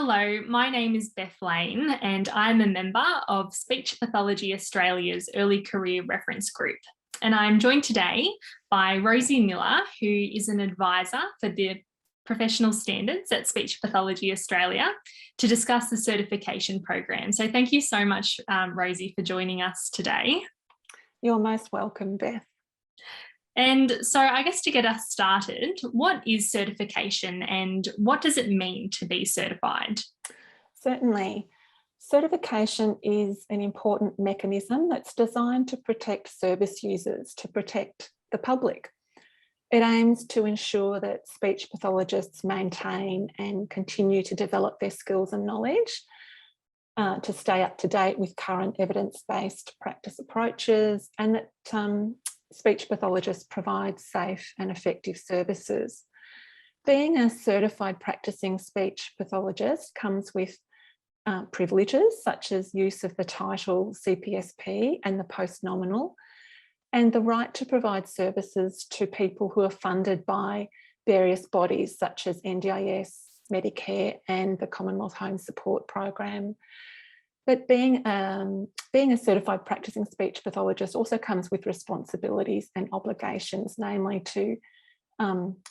Hello, my name is Beth Lane and I'm a member of Speech Pathology Australia's Early Career Reference Group. And I'm joined today by Rosie Miller, who is an advisor for the professional standards at Speech Pathology Australia to discuss the certification program. So thank you so much, Rosie, for joining us today. You're most welcome, Beth. And so I guess to get us started, what is certification and what does it mean to be certified? Certainly. Certification is an important mechanism that's designed to protect service users, to protect the public. It aims to ensure that speech pathologists maintain and continue to develop their skills and knowledge, to stay up to date with current evidence-based practice approaches, and that speech pathologists provide safe and effective services. Being a certified practicing speech pathologist comes with privileges such as use of the title CPSP and the post-nominal, and the right to provide services to people who are funded by various bodies such as NDIS, Medicare and the Commonwealth Home Support Program. But being a certified practicing speech pathologist also comes with responsibilities and obligations, namely to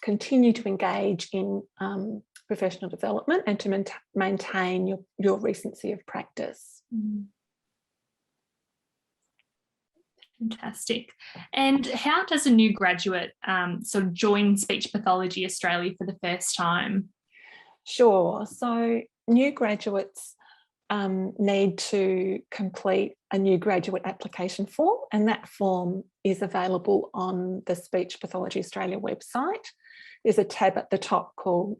continue to engage in professional development and to maintain your recency of practice. Fantastic. And how does a new graduate sort of join Speech Pathology Australia for the first time? Sure. So new graduates need to complete a new graduate application form, and that form is available on the Speech Pathology Australia website. There's a tab at the top called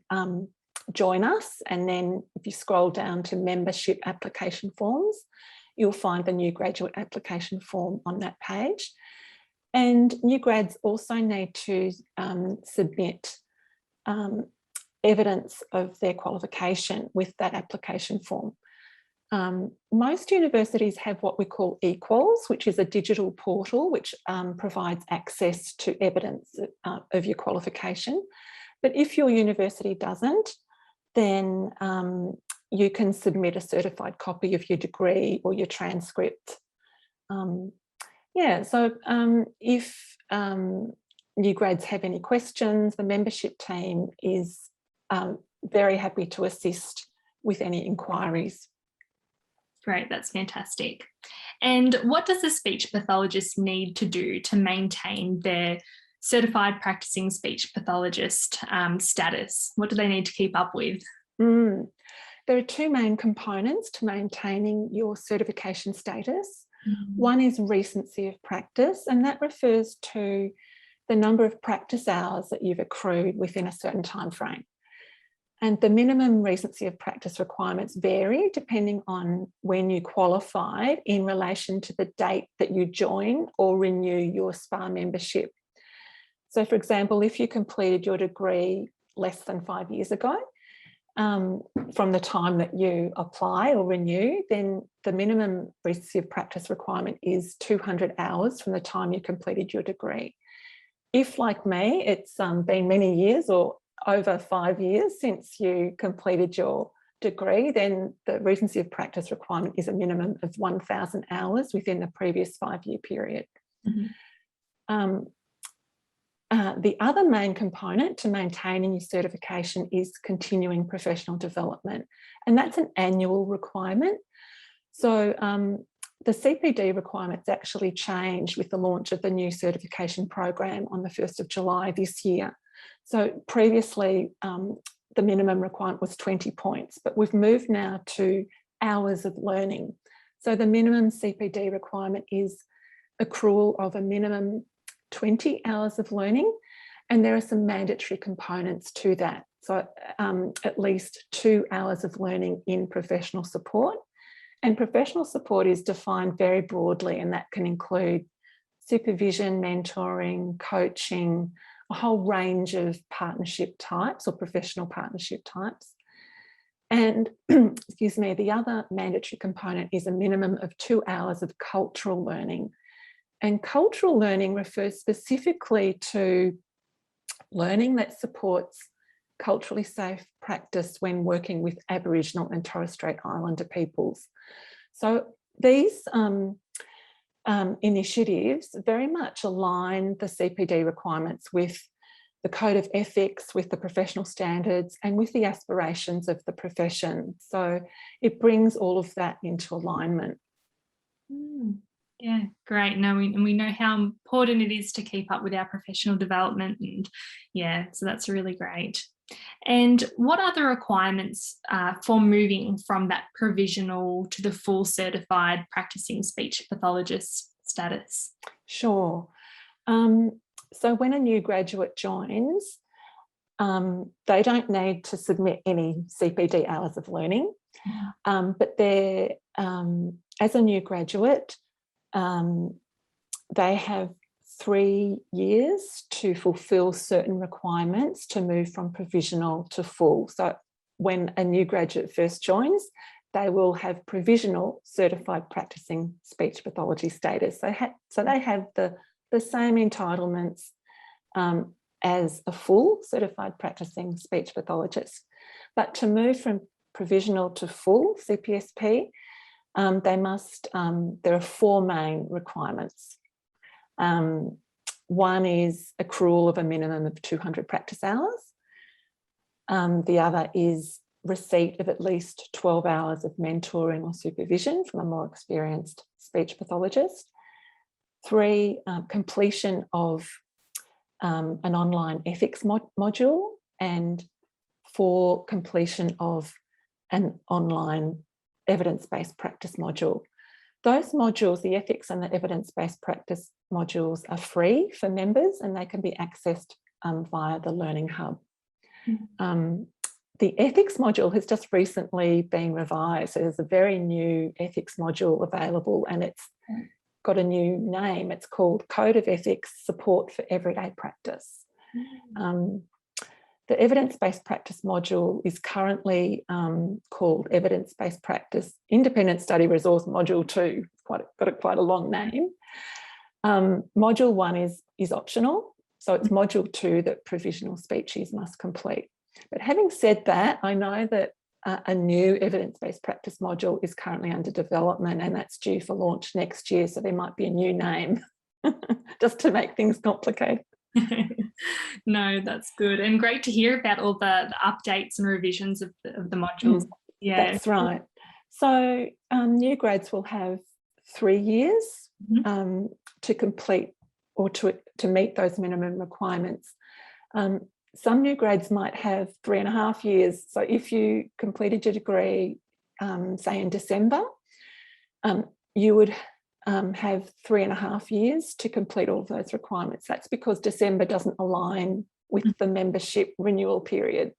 Join Us, and then if you scroll down to Membership Application Forms, you'll find the new graduate application form on that page. And new grads also need to submit evidence of their qualification with that application form. Most universities have what we call Equals, which is a digital portal which provides access to evidence of your qualification. But if your university doesn't, then you can submit a certified copy of your degree or your transcript. If new grads have any questions, the membership team is very happy to assist with any inquiries. Great, that's fantastic. And what does a speech pathologist need to do to maintain their certified practicing speech pathologist status? What do they need to keep up with? There are two main components to maintaining your certification status. One is recency of practice, and that refers to the number of practice hours that you've accrued within a certain time frame. And the minimum recency of practice requirements vary depending on when you qualified in relation to the date that you join or renew your SPA membership. So for example, if you completed your degree less than 5 years ago, from the time that you apply or renew, then the minimum recency of practice requirement is 200 hours from the time you completed your degree. If, like me, it's been many years or over 5 years since you completed your degree, then the recency of practice requirement is a minimum of 1,000 hours within the previous 5-year period. The other main component to maintaining your certification is continuing professional development, and that's an annual requirement. So the CPD requirements actually changed with the launch of the new certification program on the 1st of July this year. So previously, the minimum requirement was 20 points, but we've moved now to hours of learning. So the minimum CPD requirement is accrual of a minimum 20 hours of learning, and there are some mandatory components to that. So at least 2 hours of learning in professional support. And professional support is defined very broadly, and that can include supervision, mentoring, coaching, a whole range of partnership types or professional partnership types. And, excuse me, the other mandatory component is a minimum of 2 hours of cultural learning. And cultural learning refers specifically to learning that supports culturally safe practice when working with Aboriginal and Torres Strait Islander peoples. So these initiatives very much align the CPD requirements with the code of ethics, with the professional standards, and with the aspirations of the profession. So it brings all of that into alignment. Yeah, great. No, we know how important it is to keep up with our professional development, and yeah, so that's really great. And what are the requirements for moving from that provisional to the full certified practicing speech pathologist status? Sure. So when a new graduate joins, they don't need to submit any CPD hours of learning, but they're, as a new graduate, they have 3 years to fulfil certain requirements to move from provisional to full. So when a new graduate first joins, they will have provisional certified practicing speech pathology status. So they have the same entitlements as a full certified practicing speech pathologist. But to move from provisional to full CPSP, there are 4 main requirements. One is accrual of a minimum of 200 practice hours. The other is receipt of at least 12 hours of mentoring or supervision from a more experienced speech pathologist. 3, completion of an online ethics module, and 4, completion of an online evidence-based practice module. Those modules, the ethics and the evidence-based practice modules, are free for members and they can be accessed via the Learning Hub. The ethics module has just recently been revised. So there's a very new ethics module available and it's got a new name. It's called Code of Ethics Support for Everyday Practice. The evidence-based practice module is currently called Evidence-Based Practice Independent Study Resource Module 2. It's got quite a long name. Module 1 is optional, so it's module 2 that provisional speechies must complete. But having said that, I know that a new evidence-based practice module is currently under development and that's due for launch next year, so there might be a new name just to make things complicated. No, that's good, and great to hear about all the updates and revisions of the modules. Yeah, that's right. So new grads will have 3 years to complete or to meet those minimum requirements. Some new grads might have 3.5 years. So if you completed your degree, say in December, you would have 3.5 years to complete all of those requirements. That's because December doesn't align with the membership renewal period.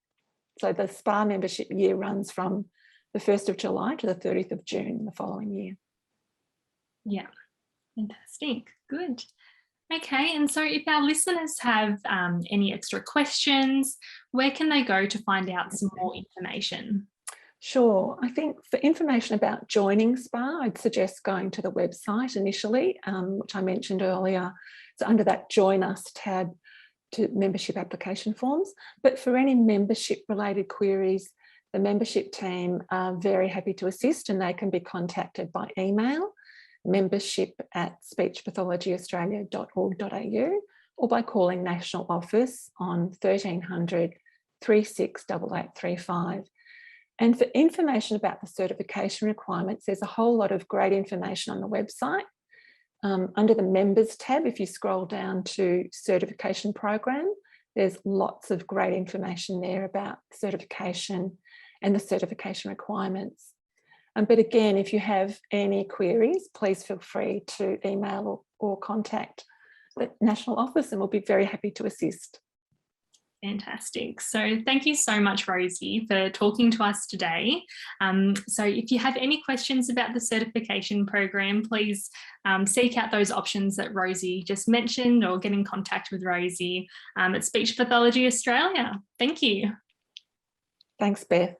So the SPA membership year runs from the 1st of July to the 30th of June the following year. Yeah, fantastic, good. Okay, and so if our listeners have any extra questions, where can they go to find out some more information? Sure. I think for information about joining SPA, I'd suggest going to the website initially, which I mentioned earlier. So under that Join Us tab to membership application forms. But for any membership related queries, the membership team are very happy to assist and they can be contacted by email, membership@speechpathologyaustralia.org.au, or by calling National Office on 1300 368835. And for information about the certification requirements, there's a whole lot of great information on the website. Under the Members tab, if you scroll down to Certification Program, there's lots of great information there about certification and the certification requirements. But again, if you have any queries, please feel free to email or contact the National Office and we'll be very happy to assist. Fantastic. So thank you so much, Rosie, for talking to us today. So if you have any questions about the certification program, please seek out those options that Rosie just mentioned or get in contact with Rosie at Speech Pathology Australia. Thank you. Thanks, Beth.